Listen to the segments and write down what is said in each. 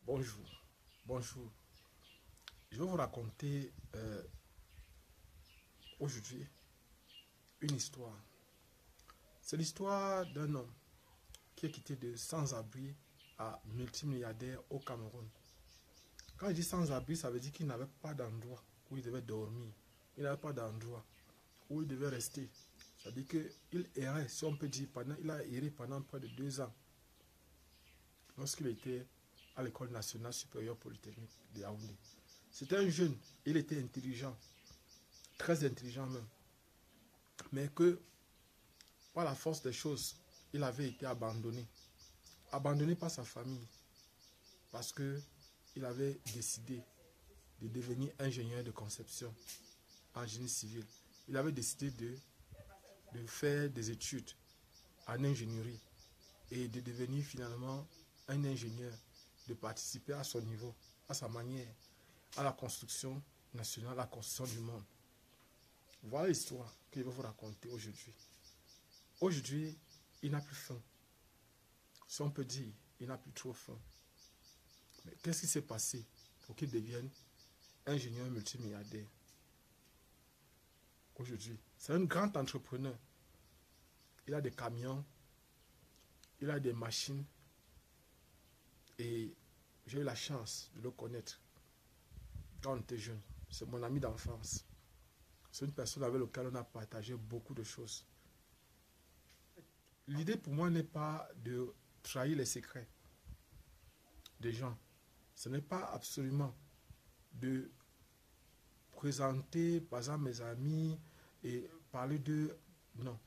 Bonjour, bonjour. Je vais vous raconter aujourd'hui une histoire. C'est l'histoire d'un homme qui est quitté de sans-abri à multimilliardaire au Cameroun. Quand je dis sans-abri, ça veut dire qu'il n'avait pas d'endroit où il devait dormir. Il n'avait pas d'endroit où il devait rester. C'est-à-dire qu'il errait, si on peut dire, il a erré pendant près de 2 ans lorsqu'il était à l'école nationale supérieure polytechnique de Yaoundé. C'était un jeune, il était intelligent, très intelligent même, mais que par la force des choses, il avait été abandonné. Abandonné par sa famille, parce qu'il avait décidé de devenir ingénieur de conception en génie civil. Il avait décidé de faire des études en ingénierie et de devenir finalement un ingénieur, de participer à son niveau, à sa manière, à la construction nationale, à la construction du monde. Voilà l'histoire que je vais vous raconter aujourd'hui. Aujourd'hui, il n'a plus faim. Si on peut dire, il n'a plus trop faim. Mais qu'est-ce qui s'est passé pour qu'il devienne ingénieur multimilliardaire aujourd'hui? C'est un grand entrepreneur. Il a des camions, il a des machines et j'ai eu la chance de le connaître quand on était jeune. C'est mon ami d'enfance. C'est une personne avec laquelle on a partagé beaucoup de choses. L'idée pour moi n'est pas de trahir les secrets des gens. Ce n'est pas absolument de présenter, par exemple, mes amis et parler d'eux. Non.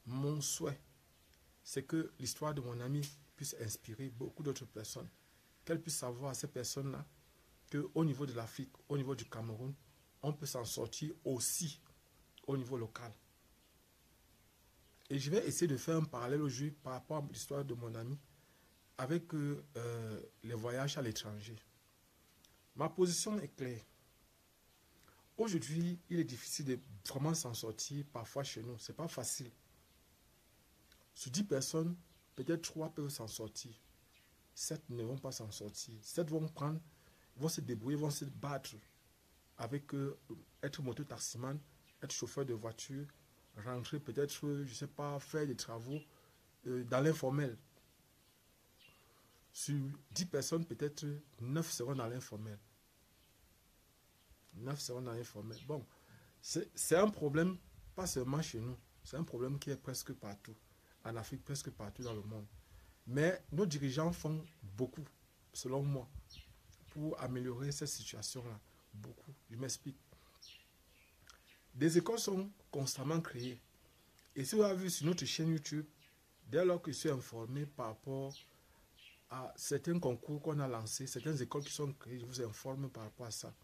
Mon souhait, c'est que l'histoire de mon ami puisse inspirer beaucoup d'autres personnes. Qu'elles puissent savoir, ces personnes-là, qu'au niveau de l'Afrique, au niveau du Cameroun, on peut s'en sortir aussi au niveau local. Et je vais essayer de faire un parallèle aujourd'hui par rapport à l'histoire de mon ami avec les voyages à l'étranger. Ma position est claire. Aujourd'hui, il est difficile de vraiment s'en sortir parfois chez nous. Ce n'est pas facile. Sur 10 personnes, peut-être 3 peuvent s'en sortir. 7 ne vont pas s'en sortir. 7 vont se débrouiller, vont se battre avec être moto-taximan, être chauffeur de voiture, rentrer peut-être, je ne sais pas, faire des travaux dans l'informel. Sur 10 personnes, peut-être 9 seront dans l'informel. 9 seront dans l'informel. Bon, c'est un problème, pas seulement chez nous, c'est un problème qui est presque partout. En Afrique, presque partout dans le monde. Mais nos dirigeants font beaucoup, selon moi, pour améliorer cette situation-là. Beaucoup. Je m'explique. Des écoles sont constamment créées. Et si vous avez vu sur notre chaîne YouTube, dès lors que je suis informé par rapport à certains concours qu'on a lancés, certaines écoles qui sont créées, je vous informe par rapport à ça.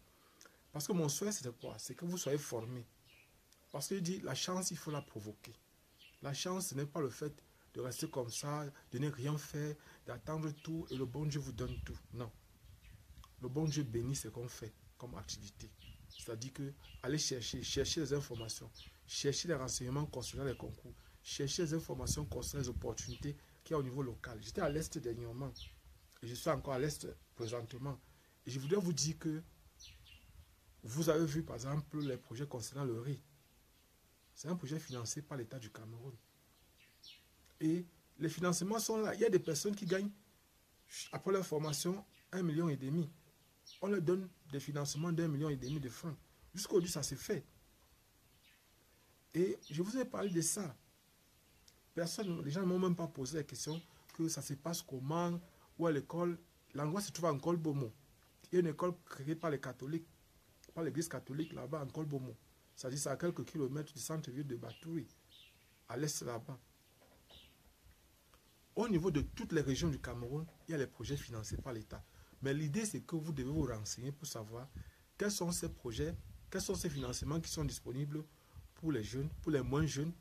Parce que mon souhait, c'est quoi? C'est que vous soyez formés. Parce qu'il dit, la chance, il faut la provoquer. La chance, ce n'est pas le fait de rester comme ça, de ne rien faire, d'attendre tout et le bon Dieu vous donne tout. Non. Le bon Dieu bénit ce qu'on fait comme activité. C'est-à-dire que allez chercher les informations, chercher les renseignements concernant les concours, chercher les informations concernant les opportunités qu'il y a au niveau local. J'étais à l'Est dernièrement et je suis encore à l'Est présentement. Et je voudrais vous dire que vous avez vu par exemple les projets concernant le riz. C'est un projet financé par l'État du Cameroun. Et les financements sont là. Il y a des personnes qui gagnent, après leur formation, 1,5 million. On leur donne des financements d'1,5 million de francs. Jusqu'aujourd'hui, ça s'est fait. Et je vous ai parlé de ça. Personne, les gens ne m'ont même pas posé la question que ça se passe comment, où à l'école. L'endroit se trouve à Nkolbomo. Il y a une école créée par les catholiques, par l'église catholique là-bas, à Nkolbomo. C'est-à-dire c'est à quelques kilomètres du centre-ville de Batouri, à l'est là-bas. Au niveau de toutes les régions du Cameroun, il y a les projets financés par l'État. Mais l'idée, c'est que vous devez vous renseigner pour savoir quels sont ces projets, quels sont ces financements qui sont disponibles pour les jeunes, pour les moins jeunes,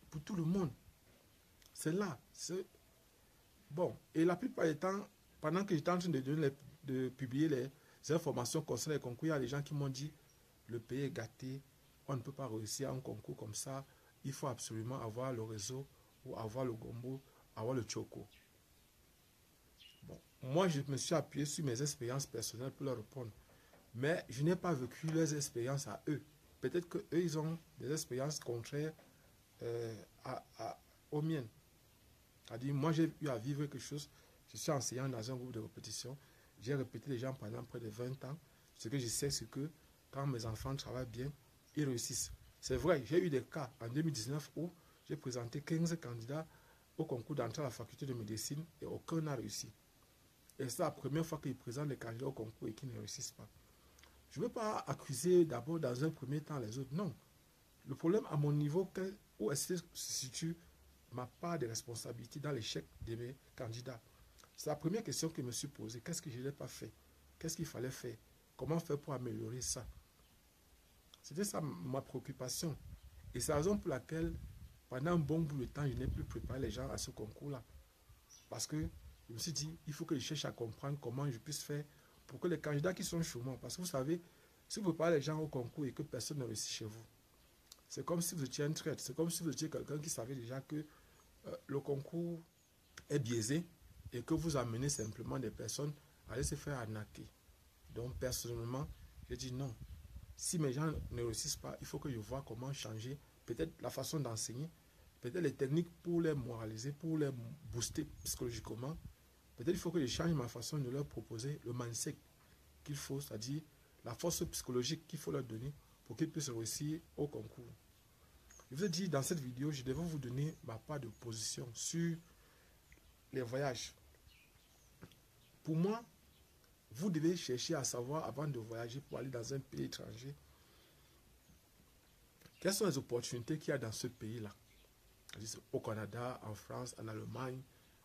pour tout le monde. C'est là. Bon, et la plupart du temps, pendant que j'étais en train de publier les informations concernant les concours, il y a des gens qui m'ont dit, le pays est gâté, on ne peut pas réussir à un concours comme ça, il faut absolument avoir le réseau ou avoir le gombo, avoir le choco. moi, je me suis appuyé sur mes expériences personnelles pour leur répondre. Mais je n'ai pas vécu leurs expériences à eux. Peut-être qu'eux, ils ont des expériences contraires aux miennes. C'est-à-dire, moi, j'ai eu à vivre quelque chose. Je suis enseignant dans un groupe de répétition. J'ai répété les gens pendant près de 20 ans. Ce que je sais, c'est que quand mes enfants travaillent bien, ils réussissent. C'est vrai, j'ai eu des cas en 2019 où j'ai présenté 15 candidats au concours d'entrée à la faculté de médecine et aucun n'a réussi. Et c'est la première fois qu'ils présentent les candidats au concours et qu'ils ne réussissent pas. Je ne veux pas accuser d'abord dans un premier temps les autres. Non. Le problème à mon niveau, où est-ce que se situe ma part de responsabilité dans l'échec de mes candidats? C'est la première question que je me suis posée. Qu'est-ce que je n'ai pas fait? Qu'est-ce qu'il fallait faire? Comment faire pour améliorer ça? C'était ça ma préoccupation. Et c'est la raison pour laquelle, pendant un bon bout de temps, je n'ai plus préparé les gens à ce concours-là. Parce que je me suis dit, il faut que je cherche à comprendre comment je puisse faire pour que les candidats qui sont chômeurs, parce que vous savez, si vous préparez les gens au concours et que personne ne réussit chez vous, c'est comme si vous étiez un traître, c'est comme si vous étiez quelqu'un qui savait déjà que le concours est biaisé et que vous amenez simplement des personnes à aller se faire arnaquer. Donc personnellement, j'ai dit non. Si mes gens ne réussissent pas, il faut que je vois comment changer peut-être la façon d'enseigner, peut-être les techniques pour les moraliser, pour les booster psychologiquement. Peut-être il faut que je change ma façon de leur proposer le mindset qu'il faut, c'est-à-dire la force psychologique qu'il faut leur donner pour qu'ils puissent réussir au concours. Je vous ai dit dans cette vidéo, je devais vous donner ma part de position sur les voyages. Pour moi, vous devez chercher à savoir avant de voyager pour aller dans un pays étranger, quelles sont les opportunités qu'il y a dans ce pays-là. Au Canada, en France, en Allemagne,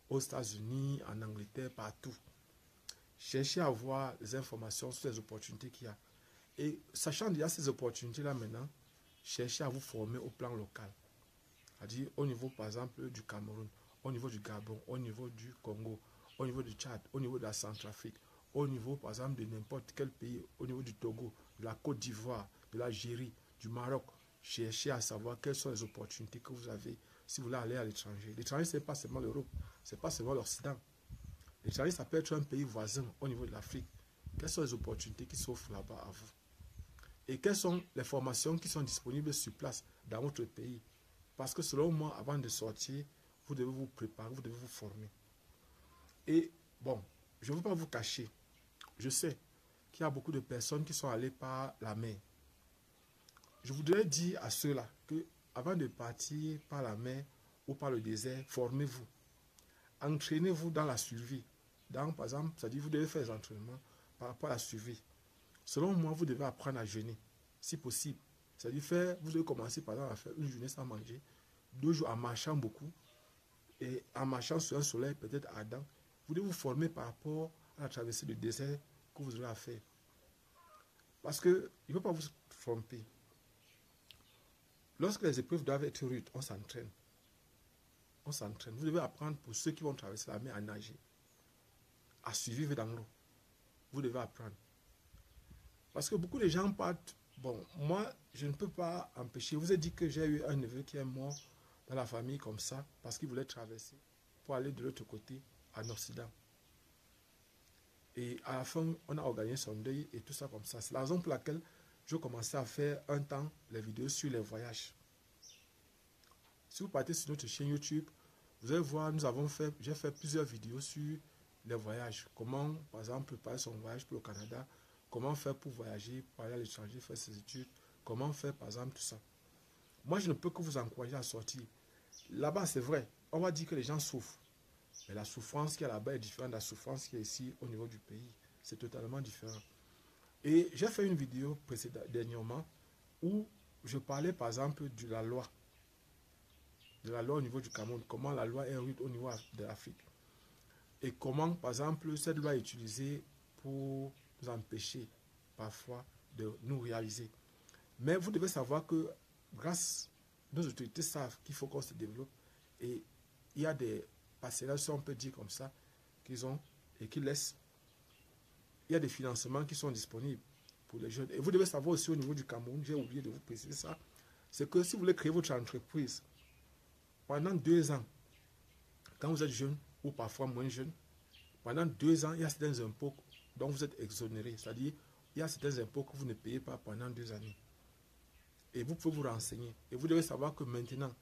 aux États-Unis, en Angleterre, partout. Cherchez à avoir les informations sur les opportunités qu'il y a. Et sachant déjà ces opportunités-là maintenant, cherchez à vous former au plan local. C'est-à-dire au niveau, par exemple, du Cameroun, au niveau du Gabon, au niveau du Congo, au niveau du Tchad, au niveau de la Centrafrique, au niveau, par exemple, de n'importe quel pays, au niveau du Togo, de la Côte d'Ivoire, de l'Algérie, du Maroc. Cherchez à savoir quelles sont les opportunités que vous avez si vous voulez aller à l'étranger. L'étranger, ce n'est pas seulement l'Europe, ce n'est pas seulement l'Occident. L'étranger, ça peut être un pays voisin au niveau de l'Afrique. Quelles sont les opportunités qui s'offrent là-bas à vous? Et quelles sont les formations qui sont disponibles sur place dans votre pays? Parce que selon moi, avant de sortir, vous devez vous préparer, vous devez vous former. Et bon, je ne veux pas vous cacher. Je sais qu'il y a beaucoup de personnes qui sont allées par la mer. Je voudrais dire à ceux-là que avant de partir par la mer ou par le désert, formez-vous. Entraînez-vous dans la survie. Par exemple, c'est-à-dire vous devez faire des entraînements par rapport à la survie. Selon moi, vous devez apprendre à jeûner, si possible. C'est-à-dire vous devez commencer par exemple à faire une journée sans manger, 2 jours en marchant beaucoup, et en marchant sur un soleil peut-être ardent. Vous devez vous former par rapport à la traversée du désert que vous aurez à faire. Parce que, il ne faut pas vous tromper. Lorsque les épreuves doivent être rudes, on s'entraîne. On s'entraîne. Vous devez apprendre pour ceux qui vont traverser la mer à nager, à survivre dans l'eau. Vous devez apprendre. Parce que beaucoup de gens partent. Bon, moi, je ne peux pas empêcher. Je vous ai dit que j'ai eu un neveu qui est mort dans la famille comme ça, parce qu'il voulait traverser pour aller de l'autre côté, en Occident. Et à la fin, on a organisé son deuil et tout ça comme ça. C'est la raison pour laquelle je commençais à faire un temps les vidéos sur les voyages. Si vous partez sur notre chaîne YouTube, vous allez voir, j'ai fait plusieurs vidéos sur les voyages. Comment, par exemple, préparer son voyage pour le Canada, comment faire pour voyager, pour aller à l'étranger, faire ses études, comment faire, par exemple, tout ça. Moi, je ne peux que vous encourager à sortir. Là-bas, c'est vrai, on va dire que les gens souffrent. Mais la souffrance qu'il y a là-bas est différente de la souffrance qu'il y a ici au niveau du pays. C'est totalement différent. Et j'ai fait une vidéo dernièrement où je parlais, par exemple, de la loi. De la loi au niveau du Cameroun. Comment la loi est rude au niveau de l'Afrique. Et comment, par exemple, cette loi est utilisée pour nous empêcher parfois de nous réaliser. Mais vous devez savoir que grâce, nos autorités savent qu'il faut qu'on se développe. Et il y a des passerelles, si on peut dire comme ça, qu'ils ont et qu'ils laissent. Il y a des financements qui sont disponibles pour les jeunes. Et vous devez savoir aussi au niveau du Cameroun, j'ai oublié de vous préciser ça, c'est que si vous voulez créer votre entreprise, pendant 2 ans, quand vous êtes jeune, ou parfois moins jeune, Pendant 2 ans, il y a certains impôts dont vous êtes exonéré. C'est-à-dire, il y a certains impôts que vous ne payez pas pendant 2 années. Et vous pouvez vous renseigner. Et vous devez savoir que maintenant,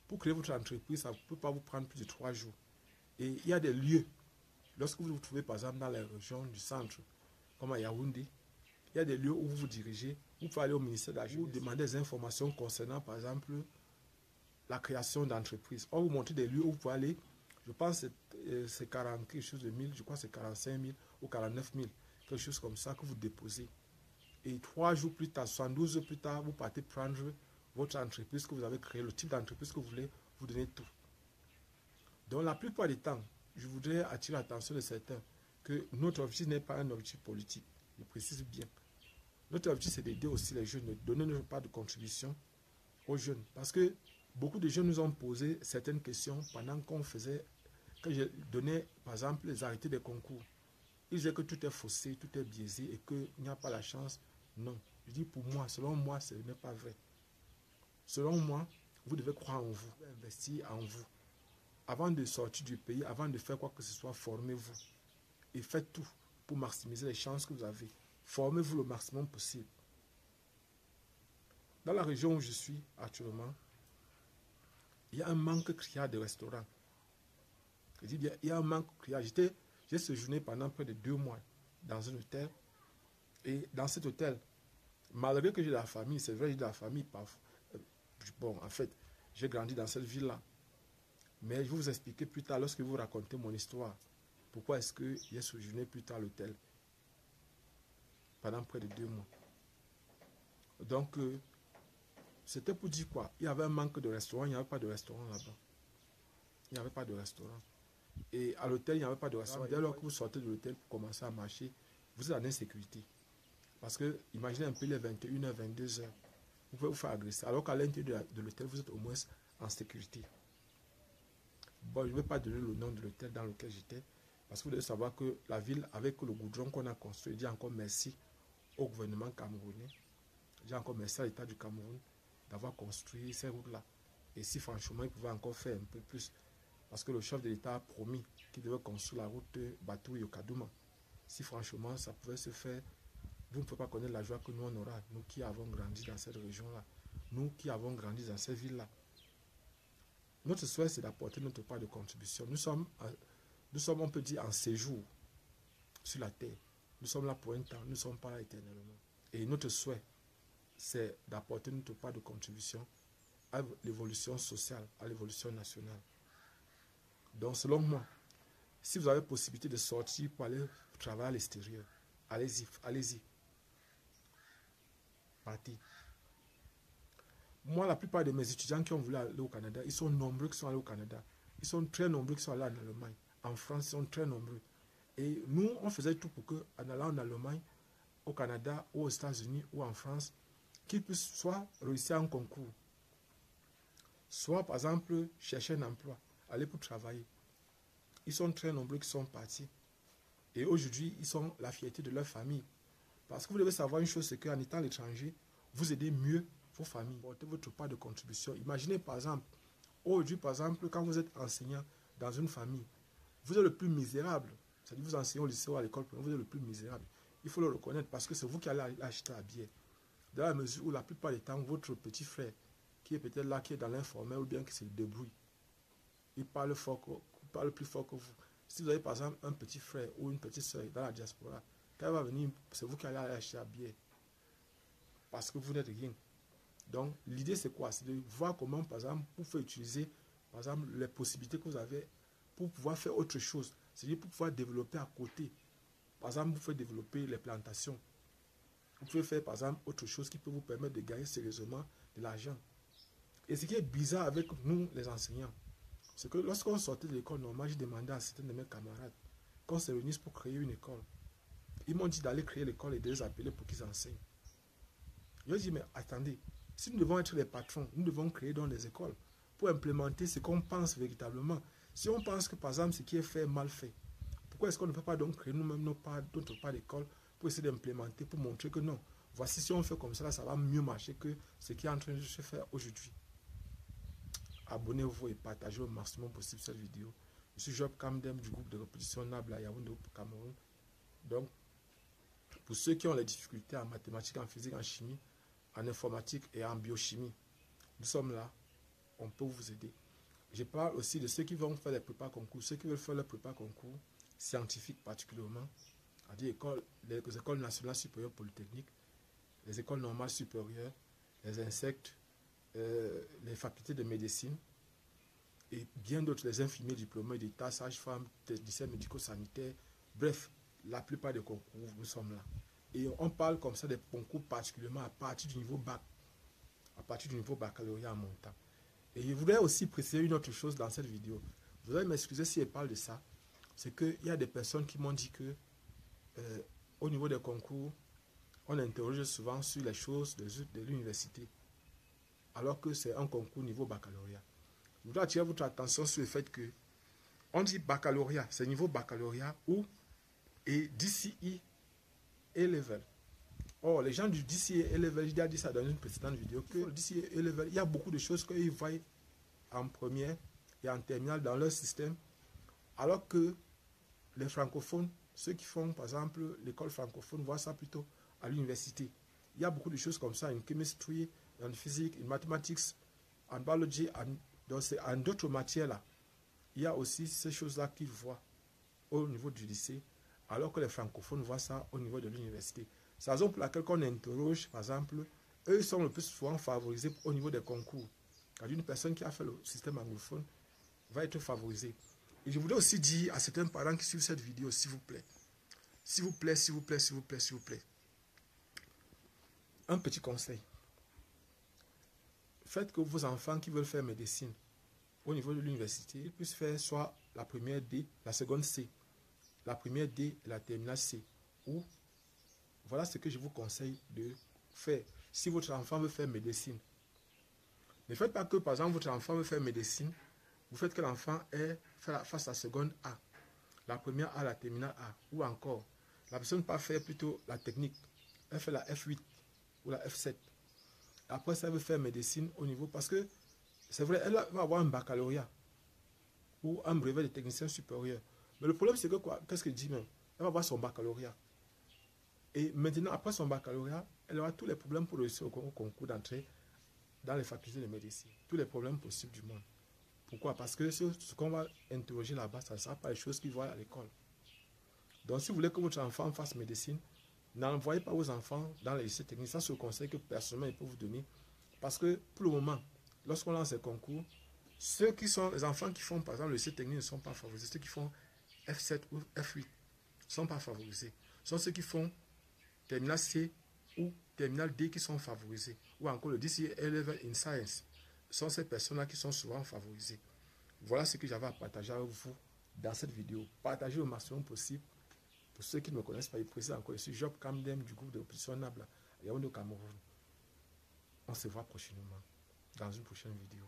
pour créer votre entreprise, ça ne peut pas vous prendre plus de 3 jours. Et il y a des lieux, lorsque vous vous trouvez par exemple dans les régions du centre, comme à Yaoundé, il y a des lieux où vous vous dirigez, vous pouvez aller au ministère de la Jeunesse, vous demandez des informations concernant par exemple la création d'entreprises. On vous montre des lieux où vous pouvez aller, je pense que c'est 40 quelque chose de 1000, je crois que c'est 45 000 ou 49 000, quelque chose comme ça que vous déposez. Et 3 jours plus tard, 72 heures plus tard, vous partez prendre votre entreprise que vous avez créée, le type d'entreprise que vous voulez, vous donnez tout. Donc la plupart du temps, je voudrais attirer l'attention de certains que notre objectif n'est pas un objectif politique. Je précise bien. Notre objectif, c'est d'aider aussi les jeunes, de donner notre part de contribution aux jeunes. Parce que beaucoup de jeunes nous ont posé certaines questions pendant qu'on faisait, que je donnais, par exemple, les arrêtés des concours. Ils disaient que tout est faussé, tout est biaisé et qu'il n'y a pas la chance. Non. Je dis pour moi, selon moi, ce n'est pas vrai. Selon moi, vous devez croire en vous, investir en vous. Avant de sortir du pays, avant de faire quoi que ce soit, formez-vous. Et faites tout pour maximiser les chances que vous avez. Formez-vous le maximum possible. Dans la région où je suis actuellement, il y a un manque criard de restaurants. Je dis bien, il y a un manque criard. J'ai séjourné pendant près de 2 mois dans un hôtel. Et dans cet hôtel, malgré que j'ai de la famille, c'est vrai, j'ai de la famille. Bon, en fait, j'ai grandi dans cette ville-là. Mais je vais vous expliquer plus tard, lorsque vous racontez mon histoire, pourquoi est-ce que j'ai séjourné plus tard à l'hôtel pendant près de 2 mois. Donc, c'était pour dire quoi? Il y avait un manque de restaurants, il n'y avait pas de restaurant là-bas. Il n'y avait pas de restaurant. Et à l'hôtel, il n'y avait pas de restaurant. Dès lors que vous sortez de l'hôtel pour commencer à marcher, vous êtes en insécurité. Parce que, imaginez un peu les 21h, 22h, vous pouvez vous faire agresser. Alors qu'à l'intérieur de l'hôtel, vous êtes au moins en sécurité. Bon, je ne vais pas donner le nom de l'hôtel dans lequel j'étais, parce que vous devez savoir que la ville, avec le goudron qu'on a construit, je dis encore merci au gouvernement camerounais, je dis encore merci à l'État du Cameroun d'avoir construit ces routes-là. Et si franchement, il pouvait encore faire un peu plus, parce que le chef de l'État a promis qu'il devait construire la route Batou-Yokadouma. Si franchement, ça pouvait se faire, vous ne pouvez pas connaître la joie que nous on aura, nous qui avons grandi dans cette région-là, nous qui avons grandi dans cette ville-là. Notre souhait, c'est d'apporter notre part de contribution. Nous sommes, on peut dire, en séjour sur la terre. Nous sommes là pour un temps, nous ne sommes pas là éternellement. Et notre souhait, c'est d'apporter notre part de contribution à l'évolution sociale, à l'évolution nationale. Donc, selon moi, si vous avez possibilité de sortir pour aller travailler à l'extérieur, allez-y, allez-y. Partez. Moi, la plupart de mes étudiants qui ont voulu aller au Canada, ils sont nombreux qui sont allés au Canada. Ils sont très nombreux qui sont allés en Allemagne. En France, ils sont très nombreux. Et nous, on faisait tout pour qu'en allant en Allemagne, au Canada, ou aux États-Unis, ou en France, qu'ils puissent soit réussir un concours, soit, par exemple, chercher un emploi, aller pour travailler. Ils sont très nombreux qui sont partis. Et aujourd'hui, ils sont la fierté de leur famille. Parce que vous devez savoir une chose, c'est qu'en étant à l'étranger, vous aidez mieux vos familles, portez votre part de contribution. Imaginez par exemple, aujourd'hui par exemple, quand vous êtes enseignant dans une famille, vous êtes le plus misérable. C'est-à-dire vous enseignez au lycée ou à l'école, vous êtes le plus misérable. Il faut le reconnaître parce que c'est vous qui allez acheter la bière. Dans la mesure où la plupart du temps, votre petit frère, qui est peut-être là, qui est dans l'informel ou bien qui se débrouille, il parle plus fort que vous. Si vous avez par exemple un petit frère ou une petite soeur dans la diaspora, quand il va venir, c'est vous qui allez acheter la bière. Parce que vous n'êtes rien. Donc, l'idée, c'est quoi? C'est de voir comment, par exemple, vous pouvez utiliser, par exemple, les possibilités que vous avez pour pouvoir faire autre chose. C'est-à-dire pour pouvoir développer à côté. Par exemple, vous pouvez développer les plantations. Vous pouvez faire, par exemple, autre chose qui peut vous permettre de gagner sérieusement de l'argent. Et ce qui est bizarre avec nous, les enseignants, c'est que lorsqu'on sortait de l'école normale, j'ai demandé à certains de mes camarades qu'on se réunisse pour créer une école. Ils m'ont dit d'aller créer l'école et de les appeler pour qu'ils enseignent. Je leur ai dit, mais attendez, si nous devons être les patrons, nous devons créer dans les écoles pour implémenter ce qu'on pense véritablement. Si on pense que, par exemple, ce qui est fait est mal fait, pourquoi est-ce qu'on ne peut pas donc créer nous-mêmes notre part d'école pour essayer d'implémenter, pour montrer que non, voici si on fait comme ça, ça va mieux marcher que ce qui est en train de se faire aujourd'hui. Abonnez-vous et partagez au maximum possible cette vidéo. Je suis Job Kamdem du groupe de répétition NABLA à Yaoundé au Cameroun. Donc, pour ceux qui ont les difficultés en mathématiques, en physique, en chimie, en informatique et en biochimie, nous sommes là. On peut vous aider. Je parle aussi de ceux qui vont faire les prépas concours, ceux qui veulent faire les prépas concours, scientifiques particulièrement, c'est-à-dire les écoles nationales supérieures polytechniques, les écoles normales supérieures, les insectes, les facultés de médecine et bien d'autres, les infirmiers diplômés d'État, sages-femmes, techniciens médico-sanitaires, bref, la plupart des concours, nous sommes là. Et on parle comme ça des concours particulièrement à partir du niveau bac, à partir du niveau baccalauréat en montant. Et je voudrais aussi préciser une autre chose dans cette vidéo. Vous allez m'excuser si je parle de ça. C'est qu'il y a des personnes qui m'ont dit que au niveau des concours, on interroge souvent sur les choses de l'université, alors que c'est un concours niveau baccalauréat. Je voudrais attirer votre attention sur le fait que on dit baccalauréat, c'est niveau baccalauréat ou et DCE A-Level. Or, les gens du DCE A-Level, j'ai déjà dit ça dans une précédente vidéo, que le DCE A-Level, il y a beaucoup de choses qu'ils voient en première et en terminale dans leur système, alors que les francophones, ceux qui font par exemple l'école francophone, voient ça plutôt à l'université. Il y a beaucoup de choses comme ça, en chemistry, en physique, en mathematics, en biology, en d'autres matières là. Il y a aussi ces choses-là qu'ils voient au niveau du lycée, alors que les francophones voient ça au niveau de l'université. C'est la raison pour laquelle on interroge, par exemple, eux sont le plus souvent favorisés au niveau des concours. Car une personne qui a fait le système anglophone va être favorisée. Et je voudrais aussi dire à certains parents qui suivent cette vidéo, s'il vous plaît, s'il vous plaît, s'il vous plaît, s'il vous plaît, s'il vous plaît, un petit conseil. Faites que vos enfants qui veulent faire médecine au niveau de l'université, ils puissent faire soit la première D, la seconde C, la première D et la terminale C. Ou, voilà ce que je vous conseille de faire. Si votre enfant veut faire médecine, ne faites pas que, par exemple, votre enfant veut faire médecine, vous faites que l'enfant fasse la seconde A, la première A, la terminale A, ou encore, la personne peut faire plutôt la technique, elle fait la F8 ou la F7. Après ça, elle veut faire médecine au niveau, parce que c'est vrai, elle va avoir un baccalauréat ou un brevet de technicien supérieur. Mais le problème, c'est que quoi? Qu'est-ce qu'elle dit même? Elle va avoir son baccalauréat. Et maintenant, après son baccalauréat, elle aura tous les problèmes pour réussir au concours d'entrée dans les facultés de médecine. Tous les problèmes possibles du monde. Pourquoi? Parce que ce qu'on va interroger là-bas, ça ne sera pas les choses qu'ils voient à l'école. Donc, si vous voulez que votre enfant fasse médecine, n'envoyez pas vos enfants dans les lycées techniques. Ça, c'est le conseil que personnellement, il peut vous donner. Parce que, pour le moment, lorsqu'on lance les concours, ceux qui sont, les enfants qui font, par exemple, le lycée technique ne sont pas favorisés. Ceux qui font F7 ou F8 ne sont pas favorisés. Ce sont ceux qui font terminal C ou terminal D qui sont favorisés. Ou encore le DCE A-Level in Science. Ce sont ces personnes-là qui sont souvent favorisées. Voilà ce que j'avais à partager avec vous dans cette vidéo. Partagez au maximum possible. Pour ceux qui ne me connaissent pas, je précise encore, je suis Job Kamdem du groupe de l'opposition NABLA à Yaoundé au Cameroun. On se voit prochainement dans une prochaine vidéo.